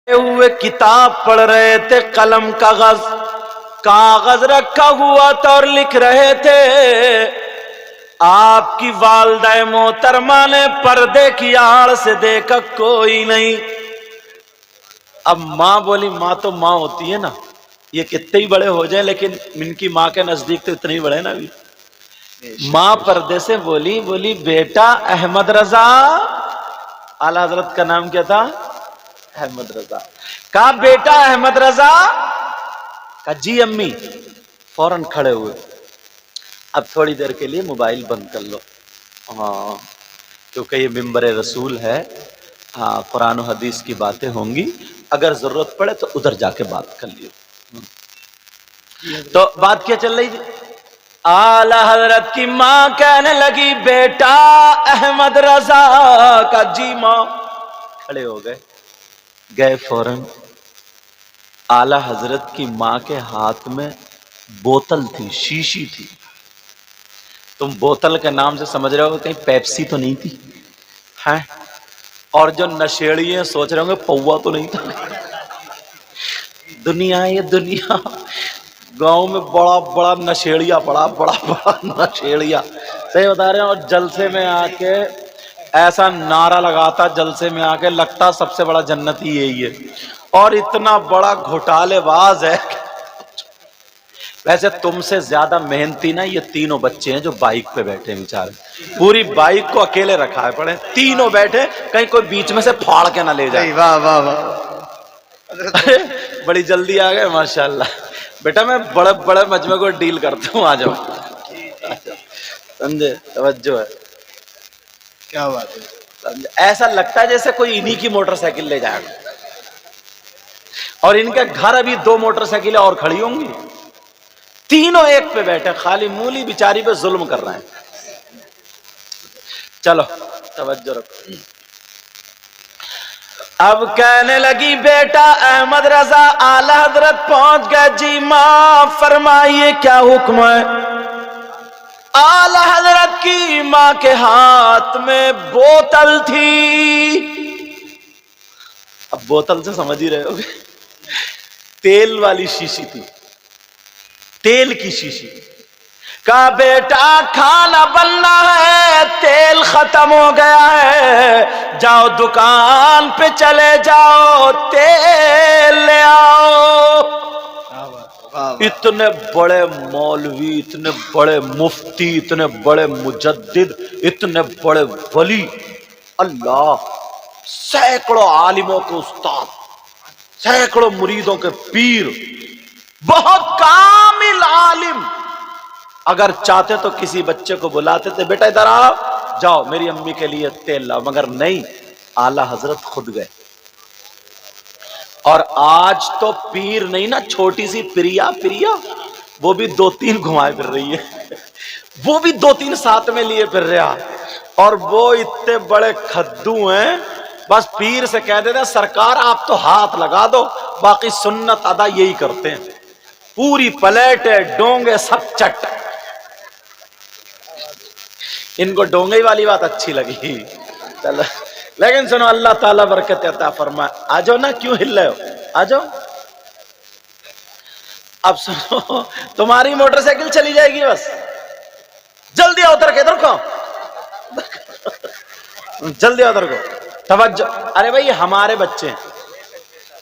हुए किताब पढ़ रहे थे, कलम कागज रखा हुआ था और लिख रहे थे। आपकी वालिदा मोहतरमा ने पर्दे की आड़ से देखा कोई नहीं। अब माँ बोली, माँ तो माँ होती है ना, ये कितने ही बड़े हो जाए लेकिन इनकी माँ के नजदीक तो इतने ही बड़े ना अभी। माँ पर्दे से बोली बेटा अहमद रजा, आला हजरत का नाम क्या था? अहमद रजा। कहा बेटा अहमद रजा? कहा जी अम्मी। फौरन खड़े हुए, अब थोड़ी देर के लिए मोबाइल बंद कर लो। हाँ, क्योंकि ये मिंबर रसूल है। हाँ, कुरान और हदीस की बातें होंगी, अगर जरूरत पड़े तो उधर जाके बात कर लियो। तो बात क्या चल रही थी? आला हजरत की माँ कहने लगी बेटा अहमद रजा। का जी माँ। खड़े हो गए फौरन। आला हजरत की माँ के हाथ में बोतल थी, शीशी थी। तुम बोतल के नाम से समझ रहे हो कहीं पेप्सी तो नहीं थी है? और जो नशेड़ी हैं सोच रहे होंगे पौवा तो नहीं था। दुनिया, ये दुनिया, गांव में बड़ा बड़ा नशेड़िया पड़ा, बड़ा नशेड़िया, सही बता रहे हैं। और जलसे में आके ऐसा नारा लगाता, जलसे में आके लगता सबसे बड़ा जन्नती यही है, और इतना बड़ा घोटालेबाज है। वैसे तुमसे ज्यादा मेहनती ना ये तीनों बच्चे हैं जो बाइक पे बैठे हैं बेचारे। पूरी बाइक को अकेले रखा है पड़े, तीनों बैठे, कहीं कोई बीच में से फाड़ के ना ले जाए। वाह वाह वाह, बड़ी जल्दी आ गए माशाल्लाह। बेटा मैं बड़े बड़े मजमे को डील करता हूँ, आ जाओ। समझे? तवज्जो है, क्या बात है। ऐसा लगता है जैसे कोई इन्हीं की मोटरसाइकिल ले जाएगा, और इनके घर अभी 2 मोटरसाइकिलें और खड़ी होंगी। तीनों एक पे बैठे, खाली मूली बिचारी पे जुल्म कर रहे हैं। चलो तवज्जो रखो। अब कहने लगी बेटा अहमद रजा, आला हजरत पहुंच गए। जी मां फरमाइए क्या हुक्म है? आला हजरत की मां के हाथ में बोतल थी। अब बोतल से समझ ही रहे होगे, तेल वाली शीशी थी, तेल की शीशी। कहा बेटा खाना बनना है, तेल खत्म हो गया है, जाओ दुकान पे चले जाओ, तेल ले आओ। इतने बड़े मौलवी, इतने बड़े मुफ्ती, इतने बड़े मुजद्दिद, इतने बड़े वली, अल्लाह, सैकड़ों आलिमों के उस्ताद, सैकड़ों मुरीदों के पीर, बहुत कामिल आलिम। अगर चाहते तो किसी बच्चे को बुलाते थे, बेटा इधर आओ, जाओ मेरी अम्मी के लिए तेल लाओ, मगर नहीं, आला हजरत खुद गए। और आज तो पीर नहीं ना, छोटी सी प्रिया, वो भी 2-3 घुमाए फिर रही है, वो भी 2-3 साथ में लिए फिर रहा, और वो इतने बड़े खद्दू हैं, बस पीर से कह देते सरकार आप तो हाथ लगा दो, बाकी सुन्नत अदा यही करते हैं। पूरी प्लेटें, डोंगे सब चट। इनको डोंगे वाली बात अच्छी लगी। चलो, लेकिन सुनो, अल्लाह ताला बरकत अता फरमाए। आ जाओ ना, क्यों हिल रहे हो, आ जाओ। अब सुनो, तुम्हारी मोटरसाइकिल चली जाएगी, बस जल्दी आओ, उतर के इधर को, जल्दी आओ उधर को। तवज्जो। अरे भाई हमारे बच्चे हैं,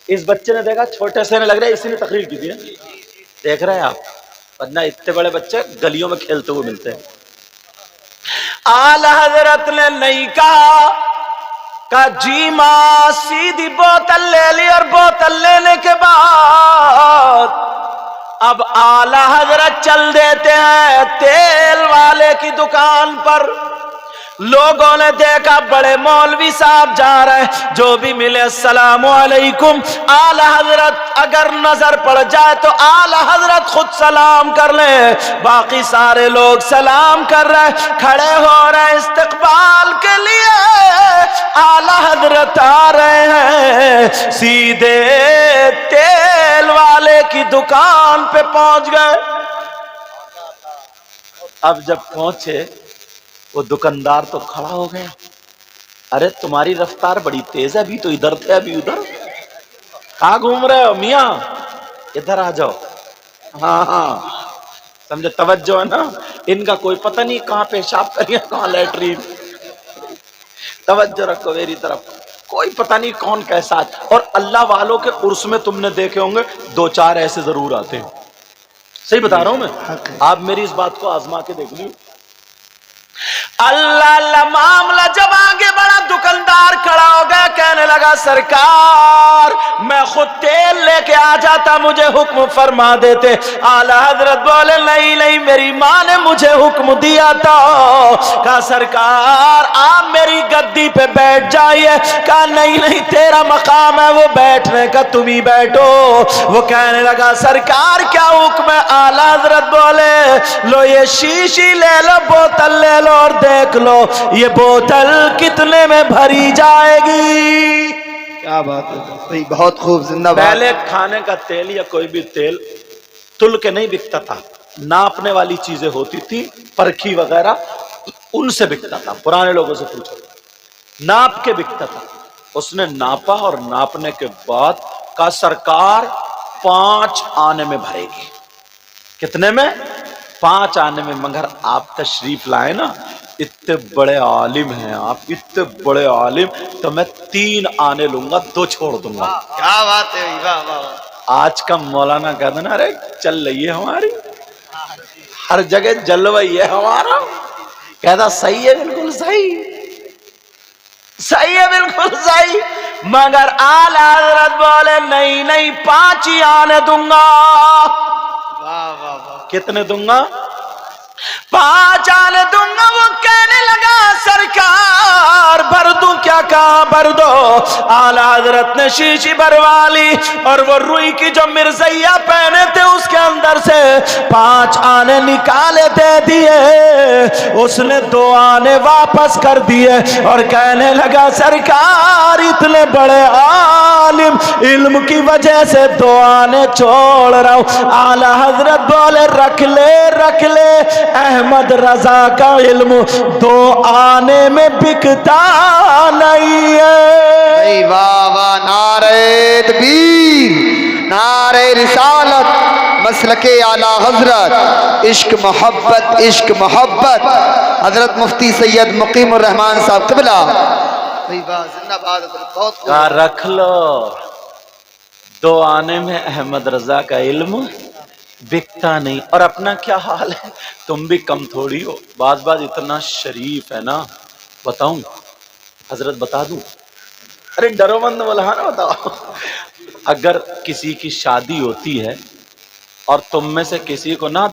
इस बच्चे ने देखा, छोटे से ने लग रहा है इसी ने तकरीर की थी, देख रहे हैं आप, वरना इतने बड़े बच्चे गलियों में खेलते हुए मिलते हैं। आला हजरत ने नहीं कहा जी मां, सीधी बोतल ले ली, और बोतल लेने के बाद अब आला हजरत चल देते हैं तेल वाले की दुकान पर। लोगों ने देखा बड़े मौलवी साहब जा रहे हैं, जो भी मिले अस्सलामु अलैकुम। आला हजरत अगर नजर पड़ जाए तो आला हजरत खुद सलाम कर ले, बाकी सारे लोग सलाम कर रहे हैं, खड़े हो रहे हैं इस्तकबाल के लिए। आला हजरत आ रहे हैं, सीधे तेल वाले की दुकान पे पहुंच गए। अब जब पहुंचे, वो दुकानदार तो खड़ा हो गया, अरे तुम्हारी रफ्तार बड़ी तेज है, अभी तो इधर थे अभी उधर, कहाँ घूम रहे हो मियाँ, इधर आ जाओ। हाँ हाँ समझे, तवज्जो है ना, इनका कोई पता नहीं कहाँ पेशाब करिए कहाँ लैट्रीन। तवज्जो रखो मेरी तरफ, कोई पता नहीं कौन कैसा है। और अल्लाह वालों के उर्स में तुमने देखे होंगे दो चार ऐसे जरूर आते हैं, सही बता रहा हूं मैं, आप मेरी इस बात को आजमा के देख लो। अल्लाह अल्लाह मामला जब आगे बड़ा, दुकानदार खड़ा हो गया, कहने लगा सरकार मैं खुद तेल लेके आ जाता, मुझे हुक्म फरमा देते। आला हजरत बोले नहीं नहीं, मेरी माँ ने मुझे हुक्म दिया था, कहा सरकार आप मेरी गद्दी पे बैठ जाइए। कहा नहीं नहीं, तेरा मकाम है वो बैठने का, तुम ही बैठो। वो कहने लगा सरकार क्या हुक्म है। आला हजरत बोले लो ये शीशी ले लो, बोतल ले लो और देख लो ये बोतल कितने में भरी जाएगी। क्या बात है, सही, बहुत खूब, जिंदाबाद। पहले खाने का तेल या कोई भी तेल तुल के नहीं बिकता था, नापने वाली चीजें होती थी, परखी वगैरह, उनसे बिकता था। पुराने लोगों से पूछो, नाप के बिकता था। उसने नापा और नापने के बाद का सरकार 5 आने में भरेगी। कितने में? 5 आने में। मगर आप तशरीफ लाए ना, इतने बड़े आलिम हैं आप, इतने बड़े आलिम, तो मैं 3 आने लूंगा, 2 छोड़ दूंगा। क्या बात है, वाह वाह। आज का मौलाना कहता ना, अरे चल रही है हमारी, हर जगह जलवाई है हमारा। कहता सही है, बिल्कुल सही, सही है, बिल्कुल सही। मगर आला हजरत बोले नहीं नहीं, 5 ही आने दूंगा। वाह वाह वाह। कितने दूंगा? 5 आने दूंगा। वो कहने लगा सरकार भर दूं क्या? कहा भर दो। आला हजरत ने शीशी भरवा ली और वो रुई की जो मिर्जैया पहने थे उसके अंदर से 5 आने निकाले दे दिए। उसने 2 आने वापस कर दिए और कहने लगा सरकार इतने बड़े आलिम, इल्म की वजह से 2 आने छोड़ रहा हूं। आला हजरत बोले रख ले रख ले, अहमद रजा का इल्म 2 आने में बिकता नहीं है। वाह वाह, नारे तकबीर, नारे रिसालत, मसलके आला हजरत, इश्क मोहब्बत, इश्क मोहब्बत। हजरत मुफ्ती सैयद मुकीमुर रहमान साहब क़िबला, जिंदाबाद। बहुत कहा रख लो, 2 आने में अहमद रजा का इल्म बिकता नहीं। और अपना क्या हाल है, तुम भी कम थोड़ी हो, बाज बाज इतना शरीफ है ना। बताऊं हजरत, बता दूं? अरे डरो मंद बोला ना, बताओ। अगर किसी की शादी होती है और तुम में से किसी को ना